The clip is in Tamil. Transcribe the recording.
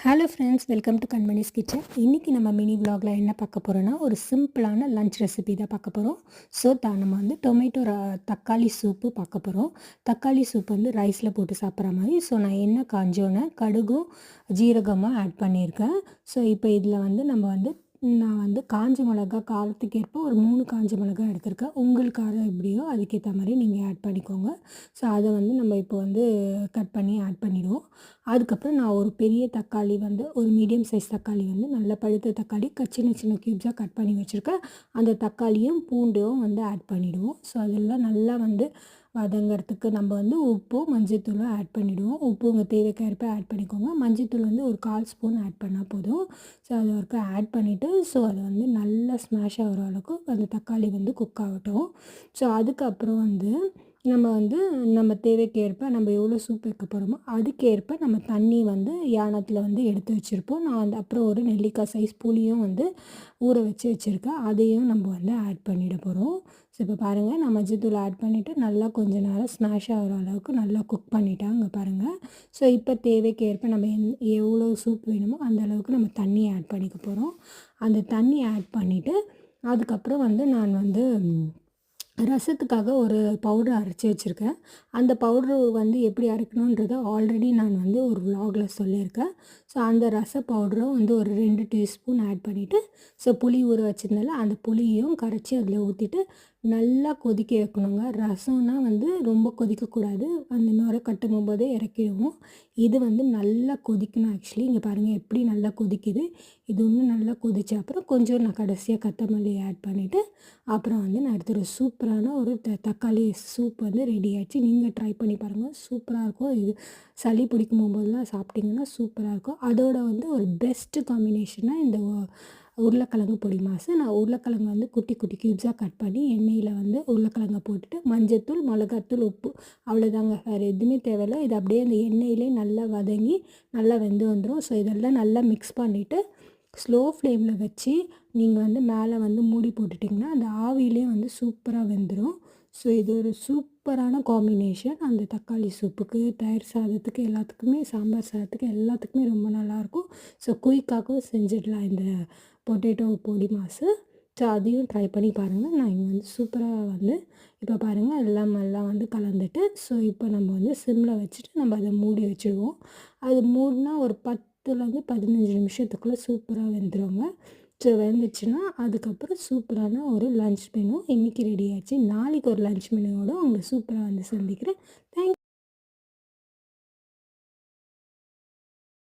Hello friends, welcome to கண்மணிஸ் kitchen. இன்றைக்கி நம்ம மினி விலாகில் என்ன பார்க்க போகிறோன்னா, ஒரு சிம்பிளான லன்ச் ரெசிபி தான் பார்க்க போகிறோம். ஸோ நம்ம வந்து டொமேட்டோ தக்காளி சூப்பு பார்க்க போகிறோம். தக்காளி சூப் வந்து ரைஸில் போட்டு சாப்பிட்ற மாதிரி. ஸோ நான் எண்ணெய் காஞ்சோன்னே கடுகும் ஜீரகமும் ஆட் பண்ணியிருக்கேன். ஸோ இப்போ இதில் வந்து நான் வந்து காஞ்ச மிளகா காரத்துக்கு ஏற்ப ஒரு 3 காஞ்ச மிளகா எடுத்திருக்கேன். உங்களுக்கு காரம் எப்படியோ அதுக்கேற்ற மாதிரி நீங்கள் ஆட் பண்ணிக்கோங்க. ஸோ அதை வந்து நம்ம இப்போ வந்து கட் பண்ணி ஆட் பண்ணிடுவோம். அதுக்கப்புறம் நான் ஒரு பெரிய தக்காளி வந்து ஒரு மீடியம் சைஸ் தக்காளி வந்து நல்ல பழுத்த தக்காளி சின்ன சின்ன க்யூப்ஸாக கட் பண்ணி வச்சுருக்கேன். அந்த தக்காளியும் பூண்டும் வந்து ஆட் பண்ணிவிடுவோம். ஸோ அதெல்லாம் நல்லா வந்து வதங்கிறதுக்கு நம்ம வந்து உப்பும் மஞ்சள்தூளும் ஆட் பண்ணிவிடுவோம். உப்பு உங்கள் தேவைக்கேற்ப ஆட் பண்ணிக்கோங்க. மஞ்சள்தூள் வந்து ஒரு 1/4 ஸ்பூன் ஆட் பண்ணால் போதும். ஸோ அது வரைக்கும் ஆட் பண்ணிவிட்டு ஸோ அதை வந்து நல்லா ஸ்மாஷ் ஆகிற அளவுக்கு அந்த தக்காளி வந்து குக் ஆகட்டும். ஸோ அதுக்கப்புறம் வந்து நம்ம தேவைக்கேற்ப நம்ம எவ்வளோ சூப் வைக்க போகிறோமோ அதுக்கேற்ப நம்ம தண்ணி வந்து யானத்தில் வந்து எடுத்து வச்சுருப்போம். நான் வந்து அப்புறம் ஒரு நெல்லிக்காய் சைஸ் புளியும் வந்து ஊற வச்சுருக்கேன். அதையும் நம்ம வந்து ஆட் பண்ணிட போகிறோம். ஸோ இப்போ பாருங்கள், நான் மஞ்சள்தூள் ஆட் பண்ணிவிட்டு நல்லா கொஞ்சம் நேரம் ஸ்மாஷ் ஆகிற அளவுக்கு நல்லா குக் பண்ணிட்டேன். இங்கே பாருங்கள். ஸோ இப்போ தேவைக்கேற்ப நம்ம எவ்வளோ சூப் வேணுமோ அந்த அளவுக்கு நம்ம தண்ணி ஆட் பண்ணிக்க போகிறோம். அந்த தண்ணி ஆட் பண்ணிவிட்டு அதுக்கப்புறம் வந்து நான் வந்து ரசத்துக்காக ஒரு பவுடர் அரைச்சி வச்சுருக்கேன். அந்த பவுட்ரு வந்து எப்படி அரைக்கணுன்றதை ஆல்ரெடி நான் வந்து ஒரு விலாகில் சொல்லியிருக்கேன். ஸோ அந்த ரச பவுடரும் வந்து ஒரு 2 டீஸ்பூன் ஆட் பண்ணிவிட்டு ஸோ புளி ஊற வச்சிருந்தால அந்த புளியும் கரைச்சி அதில் ஊற்றிட்டு நல்லா கொதிக்க வைக்கணுங்க. ரசம்னா வந்து ரொம்ப கொதிக்கக்கூடாது. அந்த நுரை கட்டும் போதே இறக்கிடுவோம். இது வந்து நல்லா கொதிக்கணும். ஆக்சுவலி இங்கே பாருங்கள் எப்படி நல்லா கொதிக்குது. இது இன்னும் நல்லா கொதிச்ச அப்புறம் கொஞ்சம் நான் கடைசியாக கொத்தமல்லி ஆட் பண்ணிவிட்டு அப்புறம் வந்து நான் எடுத்துகிற சூப்பரான ஒரு தக்காளி சூப் வந்து ரெடி ஆகிடுச்சு. நீங்கள் ட்ரை பண்ணி பாருங்கள், சூப்பராக இருக்கும். இது சளி பிடிக்கும் போதெல்லாம் சாப்பிட்டிங்கன்னா சூப்பராக இருக்கும். அதோட வந்து ஒரு பெஸ்ட்டு காம்பினேஷனாக இந்த உருளைக்கிழங்கு பொடி மாசு. நான் உருளைக்கிழங்கு வந்து குட்டி குட்டி க்யூப்ஸாக கட் பண்ணி எண்ணெயில் வந்து உருளைக்கிழங்க போட்டுட்டு மஞ்சத்தூள் மிளகாத்தூள் உப்பு அவ்வளோதாங்க, வேறு எதுவுமே தேவையில்லை. இது அப்படியே அந்த எண்ணெயிலே நல்லா வதங்கி நல்லா வெந்து வந்துடும். ஸோ இதெல்லாம் நல்லா மிக்ஸ் பண்ணிவிட்டு ஸ்லோ ஃப்ளேமில் வச்சு நீங்கள் வந்து மேலே வந்து மூடி போட்டுட்டிங்கன்னா அந்த ஆவிலே வந்து சூப்பராக வெந்துடும். ஸோ இது ஒரு சூப்பரான காம்பினேஷன். அந்த தக்காளி சூப்புக்கு, தயிர் சாதத்துக்கு, எல்லாத்துக்குமே, சாம்பார் சாதத்துக்கு எல்லாத்துக்குமே ரொம்ப நல்லாயிருக்கும். ஸோ குயிக்காகவும் செஞ்சிடலாம் இந்த பொட்டேட்டோ பொடி மாசு. ஸோ அதையும் ட்ரை பண்ணி பாருங்கள். நான் இங்கே வந்து சூப்பராக வந்து இப்போ பாருங்கள் எல்லாம் வந்து கலந்துட்டு ஸோ இப்போ நம்ம வந்து சிம்மில் வச்சுட்டு நம்ம அதை மூடி வச்சுடுவோம். அது மூடினா ஒரு 10லேருந்து 15 நிமிஷத்துக்குள்ளே சூப்பராக வெந்துடுங்க. ஸோ வெந்துச்சுன்னா அதுக்கப்புறம் சூப்பரான ஒரு லன்ச் மெனு இன்றைக்கி ரெடி ஆச்சு. நாளைக்கு ஒரு லன்ச் மெனுவோடு உங்களை சூப்பராக வந்து சந்திக்கிறேன். தேங்க்யூ.